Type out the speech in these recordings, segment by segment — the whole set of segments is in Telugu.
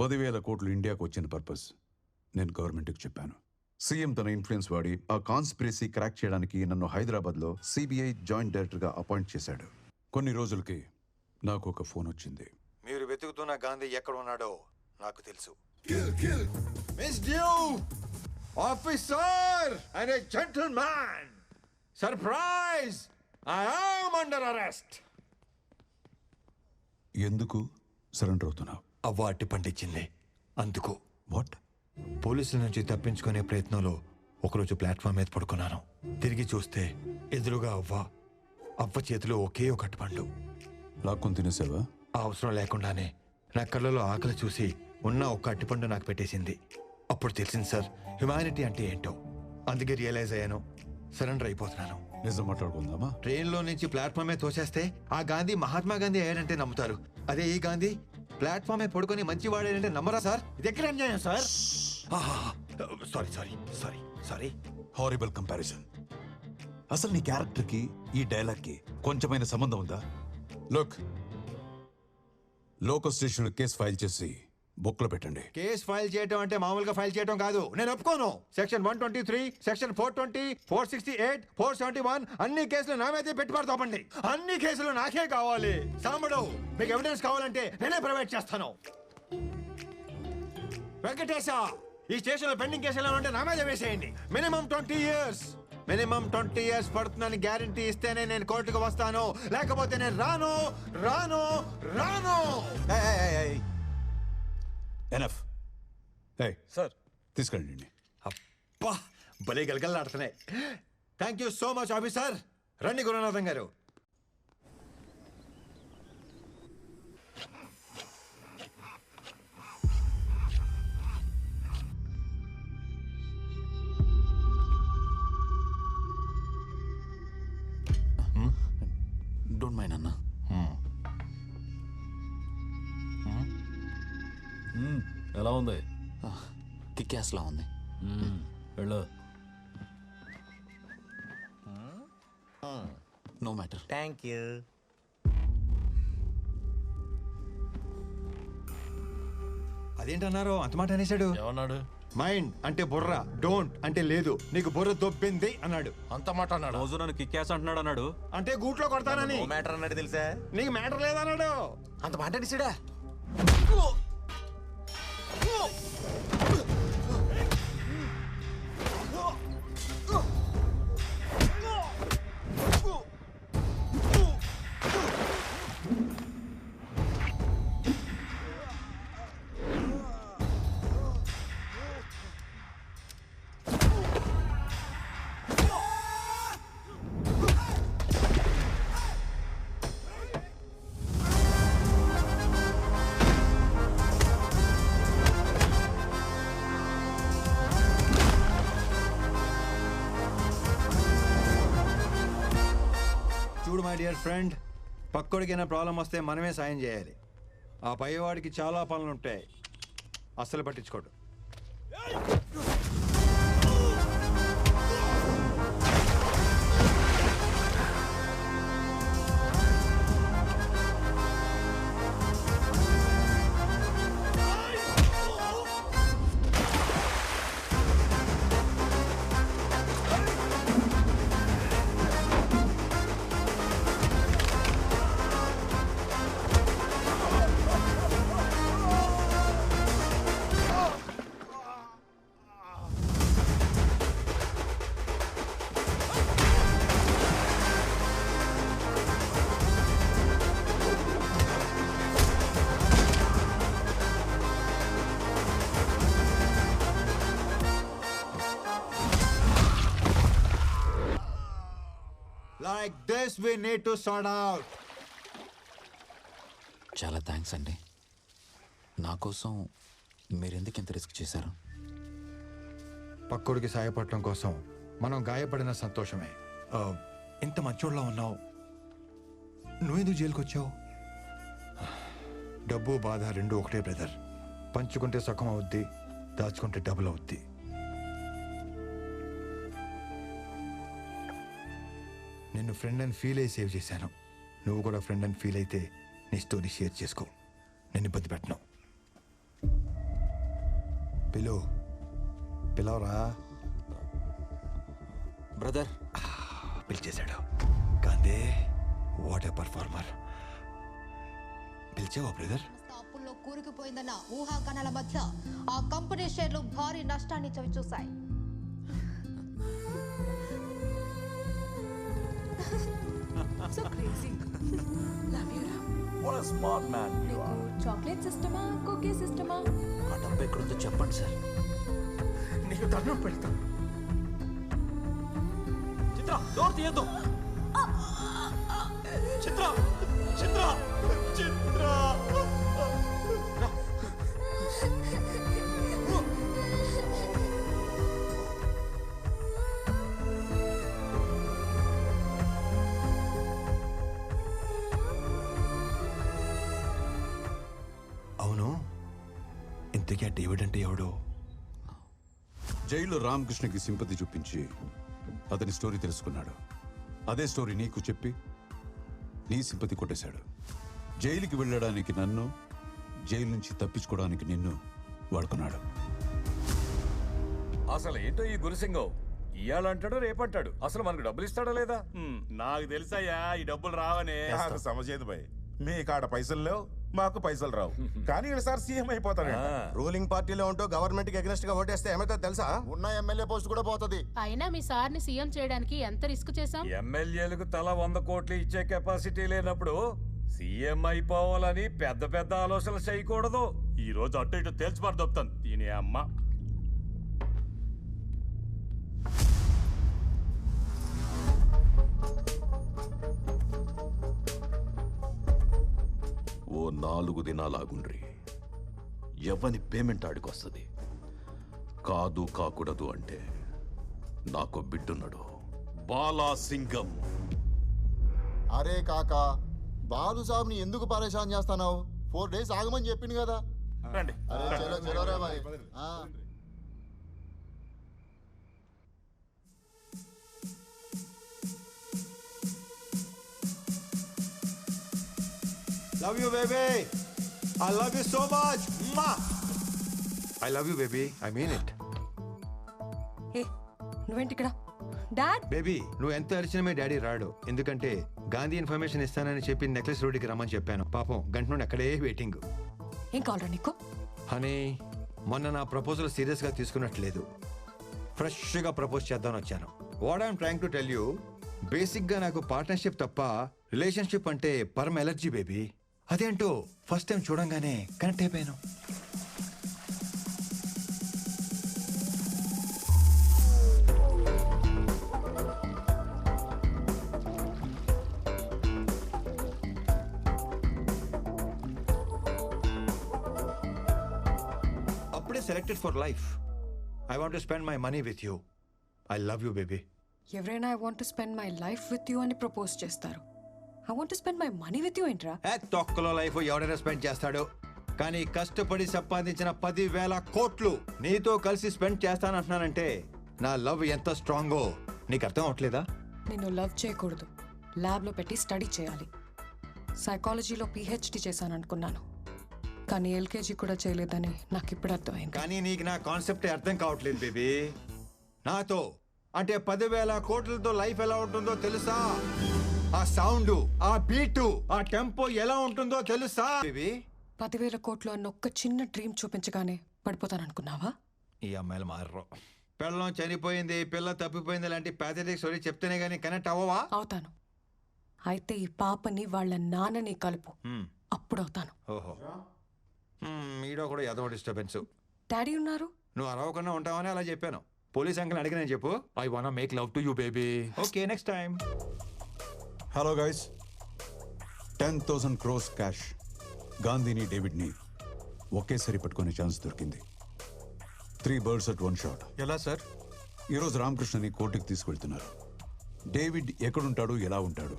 10,000 కోట్లు ఇండియాకు వచ్చిన పర్పస్ నేను గవర్నమెంట్కి చెప్పాను. సీఎం తన ఇన్ఫ్లుయెన్స్ వాడి ఆ కాన్స్పిరసీ క్రాక్ చేయడానికి నన్ను హైదరాబాద్లో సిబిఐ జాయింట్ డైరెక్టర్గా అపాయింట్ చేశాడు. కొన్ని రోజులకి నాకు ఒక ఫోన్ వచ్చింది. మీరు వెతుకుతున్న గాంధీ ఎక్కడ ఉన్నాడో నాకు తెలుసు. Officer and A gentleman, surprise, I am under arrest. ఎందుకు సరెండర్ అవుతున్నావు? అవ్వ అట్టి పండించింది అందుకు. వాట్? పోలీసుల నుంచి తప్పించుకునే ప్రయత్నంలో ఒకరోజు ప్లాట్ఫామ్ మీద పడుకున్నాను. తిరిగి చూస్తే ఎదురుగా అవ్వ చేతిలో ఒకే ఒక అట్టుపండు. లాక్కొని తినేసావా? ఆ అవసరం లేకుండానే నా కళ్ళలో ఆకలి చూసి ఉన్న ఒక్క అట్టిపండు నాకు పెట్టేసింది. అప్పుడు తెలిసింది సార్, హ్యుమానిటీ అంటే ఏంటో. అందుకే రియలైజ్ అయ్యాను, సరెండర్ అయిపోతున్నాను. నిజం మాట్లాడుకుందామా? ట్రైన్లో నుంచి ప్లాట్ఫామే తోసేస్తే ఆ గాంధీ మహాత్మా గాంధీ అయ్యాడంటే నమ్ముతారు. అదే ఈ గాంధీ ప్లాట్ఫామే పడుకొని మంచి వాడాడంటే నమ్మరా సార్? ఇది ఎక్కడ అన్యాయం sir? Sorry sorry sorry sorry. Horrible comparison. అసలు నీ క్యారెక్టర్కి ఈ డైలాగ్కి కొంచెమైన సంబంధం ఉందా? లోకల్ స్టేషన్లో కేసు ఫైల్ చేసి బుక్లో పెట్టండి. కేసు ఫైల్ చేయడం అంటే మామూలుగా ఫైల్ చేయడం కాదు. నేను ఒప్పుకోను. సెక్షన్ 123, సెక్షన్ 420, 468, 471 అన్ని కేసులు నా మీదే పెట్టుబడి. అన్ని కేసులు నాకే కావాలి. సాంబడు, మీకు ఎవిడెన్స్ కావాలంటే నేనే ప్రొవైడ్ చేస్తాను. వెంకటేశ, ఈ స్టేషన్ లో పెండింగ్ కేసులు ఉంటే నా మీద వేసేయండి. మినిమం 20 years పడుతుందని గ్యారంటీ ఇస్తేనే నేను కోర్టుకు వస్తాను, లేకపోతే నేను రాను రాను రాను. ఎనఫ్. సార్ తీసుకెళ్ళండి. అబ్బా, భలే గలగలలాడుతున్నాయి. Thank you so much officer. రండి గురునాథం గారు. డోంట్ మైండ్ అన్న. ఎలా ఉంది? కిక్యాస్లా ఉంది. వెళ్ళు. No matter. Thank you. అదేంటన్నారు అంత మాట అనేసాడు? ఏమన్నాడు? మైండ్ అంటే బుర్ర, డోంట్ అంటే లేదు. నీకు బుర్ర దొబ్బింది అన్నాడు. అంత మాట అన్నాడు? రోజు నన్ను కిక్యాస్ అంటున్నాడు అన్నాడు. అంటే గూట్లో కొడతానని. మ్యాటర్ అన్నాడు తెలుసా? నీకు మ్యాటర్ లేదన్నాడు. అంత మాట అనేసాడా? చూడు మై డియర్ ఫ్రెండ్, పక్కోడికైనా ప్రాబ్లం వస్తే మనమే సాయం చేయాలి. ఆ పైవాడికి చాలా పనులు ఉంటాయి, అస్సలు పట్టించుకోడు. Like this we need to sort out. చాలా థ్యాంక్స్ అండి. నా కోసం మీరెందుకు ఇంత రిస్క్ చేశారు? పక్కోడికి సాయపడటం కోసం మనం గాయపడిన సంతోషమే. ఇంత మంచోళ్ళ ఉన్నావు, నువ్వెందుకు జైలుకి వచ్చావు? డబ్బు బాధ రెండు ఒకటే బ్రదర్. పంచుకుంటే సుఖం అవుద్ది, దాచుకుంటే డబుల్ అవుద్ది. నిన్ను ఫ్రెండ్ అని ఫీల్ అయ్యి సేవ్ చేశాను. నువ్వు కూడా ఫ్రెండ్ అని ఫీల్ అయితే నీ స్టోరీ షేర్ చేసుకో. నేను ఇబ్బంది పెట్టను. పిలవరా. బ్రదర్ పిలిచేశాడు. Gandhi what a performer. పిలిచావా బ్రదర్? అప్పుల్లో కూరుకుపోయిందన్న ఊహాగానాల మధ్య ఆ కంపెనీ షేర్లు భారీ నష్టాన్ని చవిచూశాయి. So crazy. Love you, Ram. What a smart man you are. Chocolate సిస్టమా కుకీ సిస్టమా? ఆ డబ్బు ఎక్కడుందో చెప్పండి సార్. నీకు దండం పెడతా. చిత్ర డోర్ తీయద్దు. చిత్ర చిత్ర చిత్ర అవును, ఇంతకీ డేవిడ్ అంటే ఎవడు? జైల్లో రామకృష్ణకి సింపతి చూపించి అతని స్టోరీ తెలుసుకున్నాడు. అదే స్టోరీ నీకు చెప్పి నీ సింపతి కొట్టేశాడు. జైలుకి వెళ్ళడానికి నన్ను, జైలు నుంచి తప్పించుకోవడానికి నిన్ను వాడుకున్నాడు. అసలు ఏంటో ఈ గురుసింగం, ఇయ్యాలంటాడు రేపంటాడు. అసలు మనకు డబ్బులు ఇస్తాడా లేదా? నాకు తెలుసయ్యా ఈ డబ్బులు రావనే. నాకు సమజేది భయ్, మీ కాడ పైసలు లేవు, మాకు పైసలు రావు, కానీ ఈసారి సీఎం అయిపోతాడు. రూలింగ్ పార్టీలో ఉంటూ గవర్నమెంట్ కి అగెన్స్ట్ గా ఓటేస్తే ఏమైతే తెలుసా? ఉన్న ఎమ్మెల్యే పోస్ట్ కూడా పోతుంది. అయినా మీ సార్ని సీఎం చేయడానికి ఎంత రిస్క్ చేశాం? ఎమ్మెల్యేలకు తల 100 కోట్లు ఇచ్చే కెపాసిటీ లేనప్పుడు సీఎం అయిపోవాలని పెద్ద పెద్ద ఆలోచనలు చేయకూడదు. ఈ రోజు అటు ఇటు తేల్చిపారు దొప్పుతాను దీని అమ్మ. ఓ 4 దినాలాగుండ్రి. ఎవని పేమెంట్ ఆడికొస్తుంది. కాదు కాకూడదు అంటే నాకు బిడ్డున్నాడు, బాలాసింగం. అరే కాకా, బాలు సాబ్ని ఎందుకు పరేషాన్ చేస్తున్నావు? 4 days ఆగమని చెప్పింది కదా. రండి. అరే చలో చలో రే భాయ్. Love you, baby. I love you so much. Ma. I love you, baby. I mean it. ఏ నువ్వేంటి ఇక్కడ? డాడ్ బేబీ, నువ్వు ఎంత అరిచినా మీ డాడీ రాడు. ఎందుకంటే గాంధీ ఇన్ఫర్మేషన్ ఇస్తానని చెప్పి నెక్లెస్ రోడ్డుకి రమ్మని చెప్పాను. పాపం గంట నుండి అక్కడే వెయిటింగ్. ఏం కావాలా నీకు? హనీ, మొన్న నా ప్రపోజల్ సీరియస్ గా తీసుకున్నట్లేదు. ఫ్రెష్ గా ప్రపోజ్ చేద్దామని వచ్చాను. What I'm trying to tell you, basic గా నాకు పార్ట్నర్షిప్ తప్ప రిలేషన్షిప్ అంటే పరమ ఎలర్జీ బేబీ. అదేంటో ఫస్ట్ టైం చూడంగానే కనెక్ట్ అయిపోయాను. అప్పుడే selected for life. I want to spend my money with you. I love you baby. ఎవరైనా I want to spend my life with you అని ప్రపోజ్ చేస్తారు. I want to spend my money with you ఏంట్రా? తొక్కలో లైఫ్ ఎవడైనా స్పెండ్ చేస్తాడు, కానీ కష్టపడి సంపాదించిన 10,000 కోట్లు నీతో కలిసి స్పెండ్ చేస్తానంటున్నానంటే నా లవ్ ఎంత స్ట్రాంగో నీకు అర్థం అవట్లేదా? నిన్ను లవ్ చేయకూడదు, ల్యాబ్లో పెట్టి స్టడీ చేయాలి. సైకాలజీలో PhD చేశాను అనుకున్నాను, కానీ LKG కూడా చేయలేదని నాకు ఇప్పుడు అర్థమైంది. కానీ నీకు నా కాన్సెప్ట్ అర్థం కావట్లేదు బేబీ. నాతో అంటే 10,000 కోట్లతో లైఫ్ ఎలా ఉంటుందో తెలుసా? ఆ సౌండ్, ఆ బీటు, ఆ టెంపో ఎలా ఉంటుందో తెలుసా బేబీ? 10,000 కోట్లు అన్న ఒక్క చిన్న డ్రీమ్ చూపించగానే పడిపోతాననుకున్నావా? ఈ అమ్మాయిలు మారరు. పిల్లం చనిపోయింది, పిల్ల తప్పిపోయింది లాంటి ప్యాథటిక్ స్టోరీ చెప్తేనే గానీ కనెక్ట్ అవ్వవా? అవుతాను. అయితే ఈ పాపని వాళ్ళ నాన్నని కలుపు, అప్పుడు అవుతాను. ఓహో, ఈడో కూడా ఏదో డిస్టర్బెన్స్. డాడీ ఉన్నారు, నువ్వు అరవకుండా ఉంటావని అలా చెప్పాను. పోలీస్ అంకుల్ అడిగిన చెప్పు, I want make love to you baby. Okay, next time. Hello guys, 10,000 crores cash గాంధీని డేవిడ్ని ఒకేసారి పట్టుకునే ఛాన్స్ దొరికింది. 3 birds at 1 shot. ఎలా సార్? ఈరోజు రామకృష్ణని కోర్టుకి తీసుకెళ్తున్నారు. డేవిడ్ ఎక్కడుంటాడు, ఎలా ఉంటాడు,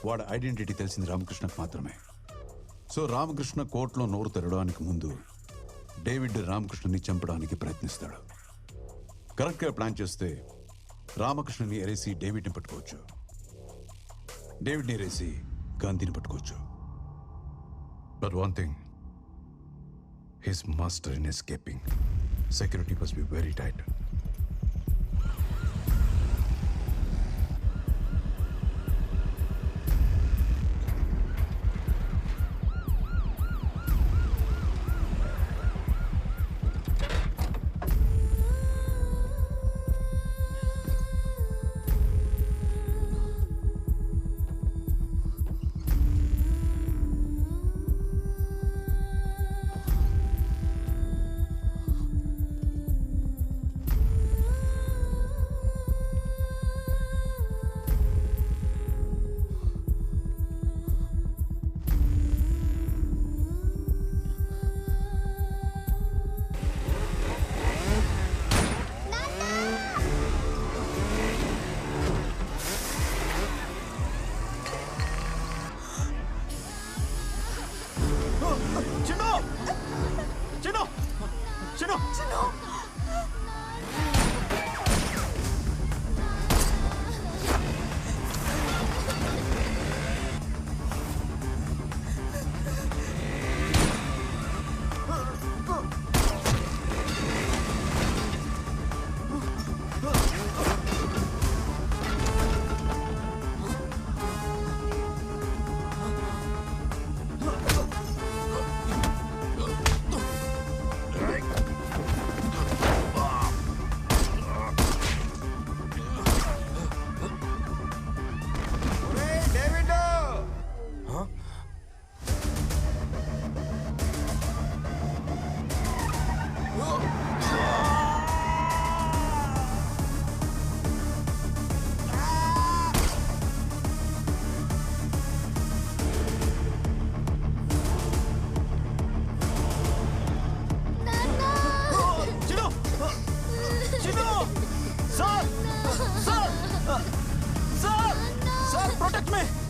వాడి ఐడెంటిటీ తెలిసింది రామకృష్ణకు మాత్రమే. సో రామకృష్ణ కోర్టులో నోరు తెరవడానికి ముందు డేవిడ్ రామకృష్ణని చంపడానికి ప్రయత్నిస్తాడు. కరెక్ట్గా ప్లాన్ చేస్తే రామకృష్ణని ఎరేసి డేవిడ్ని పట్టుకోవచ్చు, డేవిడ్ని ఎరేసి గాంధీని పట్టుకోవచ్చు. But one thing, his master in escaping. Security must be very tight. Sir, protect me!